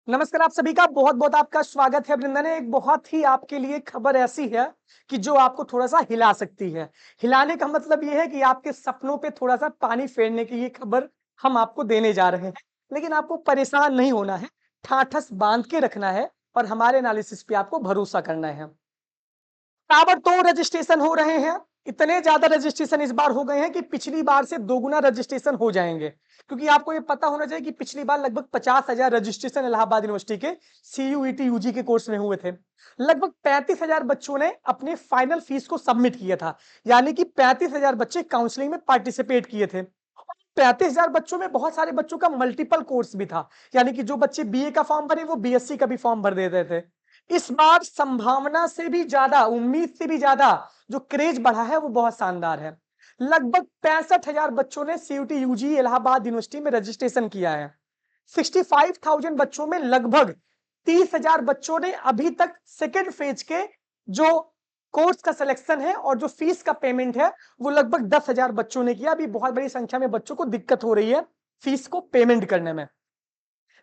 नमस्कार, आप सभी का बहुत-बहुत आपका स्वागत है। वृंदन, एक बहुत ही आपके लिए खबर ऐसी है कि जो आपको थोड़ा-सा हिला सकती है। हिलाने का मतलब ये है कि आपके सपनों पे थोड़ा-सा पानी फेरने की ये खबर हम आपको देने जा रहे हैं। लेकिन आपको परेशान नहीं होना है, ठाठस बाँध के रखना है और हमारे एनालिसिस पे आपको भरोसा करना है। ताबड़तोड़ रजिस्ट्रेशन हो रहे हैं। इतने ज़्यादा रजिस्ट्रेशन इस बार हो गए हैं कि पिछली बार से दोगुना रजिस्ट्रेशन हो जाएँगे। क्योंकि आपको ये पता होना चाहिए कि पिछली बार लगभग 50,000 रजिस्ट्रेशन इलाहाबाद यूनिवर्सिटी के सीयूईटी यूजी के कोर्स में हुए थे। लगभग 35,000 बच्चों ने अपने फाइनल फीस को सबमिट किया था। यानी कि 35,000 बच्चे काउंसलिंग में पार्टिसिपेट किए थे। 35,000 बच्चों में बहुत सारे बच्चों का मल्टीपल कोर्स भी था। यानी कि जो बच्चे बीए का फॉर्म भरे वो बीएससी का भी फॉर्म भर देते थे। इस बार संभावना से भी ज्यादा, उम्मीद से भी ज्यादा जो क्रेज बढ़ा है वो बहुत शानदार है। लगभग 65,000 बच्चों ने सीयूटी यूजी इलाहाबाद यूनिवर्सिटी में रजिस्ट्रेशन किया है। 65,000 बच्चों में लगभग 30,000 बच्चों ने अभी तक सेकेंड फेज के जो कोर्स का सिलेक्शन है और जो फीस का पेमेंट है वो लगभग 10,000 बच्चों ने किया। अभी बहुत बड़ी संख्या में बच्चों को दिक्कत हो रही है फीस को पेमेंट करने में।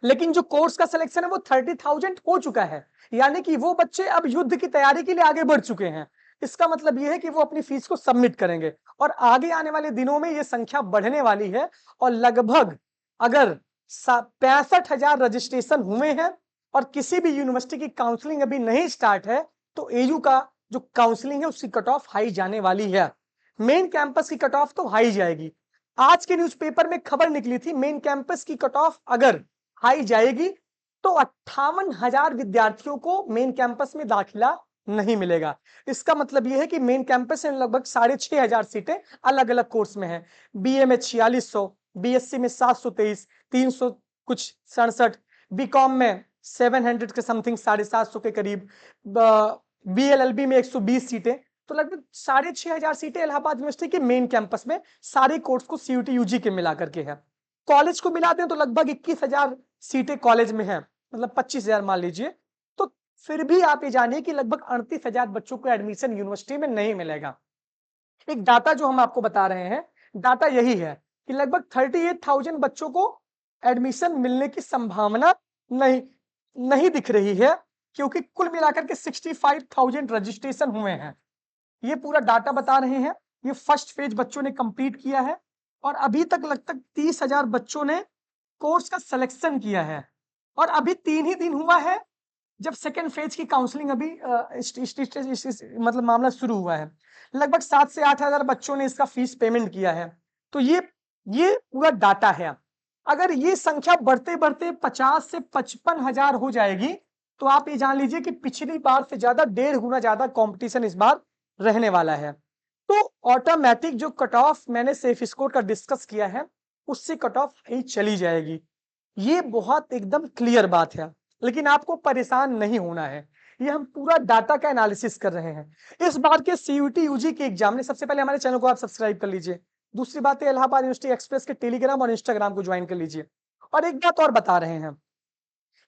लेकिन जो कोर्स का सिलेक्शन है वो 30,000 हो चुका है। यानी कि वो बच्चे अब युद्ध की तैयारी के लिए आगे बढ़ चुके हैं। इसका मतलब ये है कि वो अपनी फीस को सबमिट करेंगे और आगे आने वाले दिनों में ये संख्या बढ़ने वाली है। और लगभग अगर 65,000 रजिस्ट्रेशन हुए हैं और किसी भी यूनिवर्सिटी की काउंसलिंग अभी नहीं स्टार्ट है तो एयू का जो काउंसलिंग है उसकी कट ऑफ हाई जाने वाली है। मेन कैंपस की कट ऑफ तो हाई जाएगी। आज के न्यूज़पेपर में खबर निकली थी, मेन कैंपस की कट ऑफ अगर हाई जाएगी तो 58,000 विद्यार्थियों को मेन कैंपस में दाखिला नहीं मिलेगा। इसका मतलब यह है कि मेन कैंपस में लगभग 6,500 सीटें अलग अलग कोर्स में है। बीए में 4600, बीएससी में 723, 300 कुछ 67, बीकॉम में 700 के समथिंग 750 के करीब, बीएलएलबी में 120 सीटें। तो लगभग 6,500 सीटें इलाहाबाद यूनिवर्सिटी के मेन कैंपस में सारे कोर्स को सीयूटी यूजी के मिला करके है। कॉलेज को मिला दें तो लगभग 21,000 सीटें कॉलेज में है, मतलब 25,000 मान लीजिए। तो फिर भी आप ये जानिए कि लगभग 38,000 बच्चों को एडमिशन यूनिवर्सिटी में नहीं मिलेगा। एक डाटा जो हम आपको बता रहे हैं, डाटा यही है कि लगभग 38,000 बच्चों को एडमिशन मिलने की संभावना नहीं नहीं दिख रही है, क्योंकि कुल मिलाकर के 65,000 रजिस्ट्रेशन हुए हैं। ये पूरा डाटा बता रहे हैं। ये फर्स्ट फेज बच्चों ने कंप्लीट किया है और अभी तक लगभग 30,000 बच्चों ने कोर्स का सिलेक्शन किया है। और अभी 3 ही दिन हुआ है जब सेकेंड फेज की काउंसलिंग अभी मतलब मामला शुरू हुआ है। लगभग 7 से 8,000 बच्चों ने इसका फीस पेमेंट किया है। तो ये पूरा डाटा है। अगर ये संख्या बढ़ते-बढ़ते 50 से 55,000 हो जाएगी तो आप ये जान लीजिए कि पिछली बार से ज्यादा 1.5 गुना ज्यादा कंपटीशन इस बार रहने वाला है। तो ऑटोमेटिक जो कट ऑफ मैंने सेफ स्कोर का डिस्कस किया है उससे कट ऑफ ही चली जाएगी। ये बहुत एकदम क्लियर बात है। लेकिन आपको परेशान नहीं होना है। ये हम पूरा डाटा का एनालिसिस कर रहे हैं। इस बार के सीयूटी यूजी के एग्जाम में सबसे पहले हमारे चैनल को आप सब्सक्राइब कर लीजिए। दूसरी बात है, इलाहाबाद यूनिवर्सिटी एक्सप्रेस के टेलीग्राम और इंस्टाग्राम को ज्वाइन कर लीजिए। और एक बात और बता रहे हैं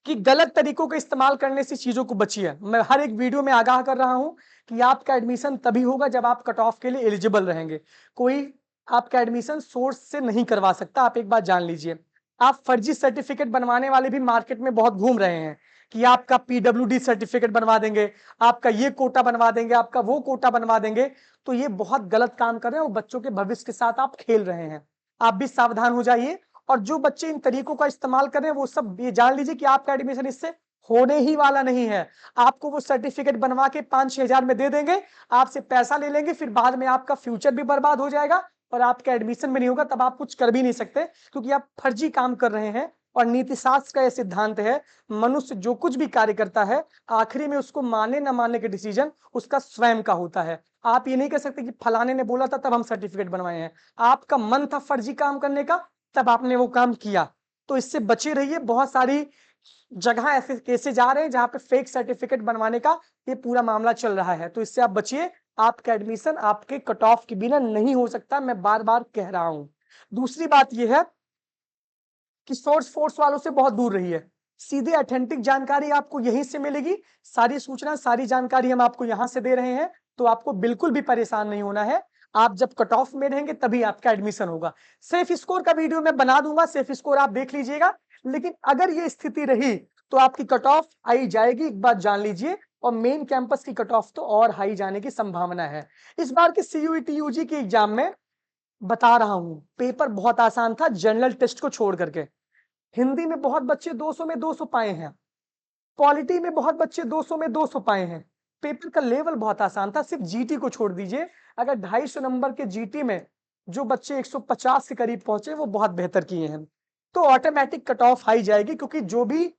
कि गलत तरीकों का इस्तेमाल करने से चीजों को बचिए। मैं हर एक वीडियो में आगाह कर रहा हूं कि आपका एडमिशन तभी होगा जब आप कट ऑफ के लिए एलिजिबल रहेंगे। कोई आपका एडमिशन सोर्स से नहीं करवा सकता। आप एक बात जान लीजिए। आप फर्जी सर्टिफिकेट बनवाने वाले भी मार्केट में बहुत घूम रहे हैं कि आपका पीडब्ल्यूडी सर्टिफिकेट बनवा देंगे, आपका ये कोटा बनवा देंगे, आपका वो कोटा बनवा देंगे। तो ये बहुत गलत काम कर रहे हैं और बच्चों के भविष्य के साथ आप खेल रहे हैं। आप भी सावधान हो जाइए। और जो बच्चे इन तरीकों का इस्तेमाल कर रहे हैं वो सब ये जान लीजिए कि आपका एडमिशन इससे होने ही वाला नहीं है। आपको वो सर्टिफिकेट बनवा के 5-6 हजार में दे देंगे, आपसे पैसा ले लेंगे, फिर बाद में आपका फ्यूचर भी बर्बाद हो जाएगा और आपका एडमिशन भी नहीं होगा। तब आप कुछ कर भी नहीं सकते क्योंकि आप फर्जी काम कर रहे हैं। और नीति शास्त्र का यह सिद्धांत है, मनुष्य जो कुछ भी कार्य करता है आखिरी में उसको मानने न मानने के डिसीजन उसका स्वयं का होता है। आप ये नहीं कह सकते कि फलाने ने बोला था तब हम सर्टिफिकेट बनवाए हैं। आपका मन था फर्जी काम करने का, तब आपने वो काम किया। तो इससे बचे रहिए। बहुत सारी जगह ऐसे केसेस जा रहे हैं जहां पे फेक सर्टिफिकेट बनवाने का ये पूरा मामला चल रहा है। तो इससे आप बचिए। आपका एडमिशन आपके कट ऑफ के बिना नहीं हो सकता, मैं बार बार कह रहा हूं। दूसरी बात यह है कि सोर्स फोर्स वालों से बहुत दूर रहिए। सीधे ऑथेंटिक जानकारी आपको यहीं से मिलेगी। सारी सूचना, सारी जानकारी हम आपको यहां से दे रहे हैं। तो आपको बिल्कुल भी परेशान नहीं होना है। आप जब कट ऑफ में रहेंगे तभी आपका एडमिशन होगा। सेफ स्कोर का वीडियो मैं बना दूंगा, सेफ स्कोर आप देख लीजिएगा। लेकिन अगर ये स्थिति रही तो आपकी कट ऑफ आई जाएगी, एक बात जान लीजिए। और मेन कैंपस की कट ऑफ तो और हाई जाने की संभावना है। इस बार के सीयूईटी यूजी के एग्जाम में बता रहा हूं, पेपर बहुत आसान था जनरल टेस्ट को छोड़ करके। हिंदी में बहुत बच्चे 200 में 200 पाए हैं, पॉलिटी में बहुत बच्चे 200 में 200 पाए हैं। पेपर का लेवल बहुत आसान था, सिर्फ जीटी को छोड़ दीजिए। अगर 250 नंबर के जीटी में जो बच्चे 150 के करीब पहुंचे वो बहुत बेहतर किए हैं, तो ऑटोमेटिक कट ऑफ हाई जाएगी, क्योंकि जो भी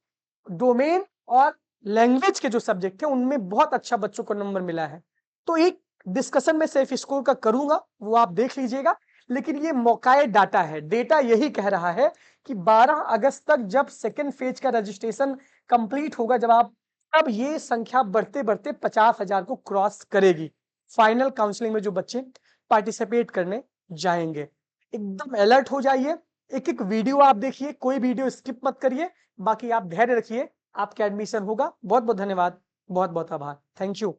डोमेन और लैंग्वेज के जो सब्जेक्ट है उनमें बहुत अच्छा बच्चों को नंबर मिला है। तो एक डिस्कशन में सेल्फ स्कोर का करूंगा, वो आप देख लीजिएगा। लेकिन ये मौकाए डाटा है, डेटा यही कह रहा है कि 12 अगस्त तक जब सेकेंड फेज का रजिस्ट्रेशन कंप्लीट होगा, जब आप, अब ये संख्या बढ़ते बढ़ते 50,000 को क्रॉस करेगी। फाइनल काउंसलिंग में जो बच्चे पार्टिसिपेट करने जाएंगे, एकदम अलर्ट हो जाइए। एक एक वीडियो आप देखिए, कोई वीडियो स्किप मत करिए। बाकी आप धैर्य रखिए, आपका एडमिशन होगा। बहुत बहुत धन्यवाद, बहुत बहुत आभार, थैंक यू।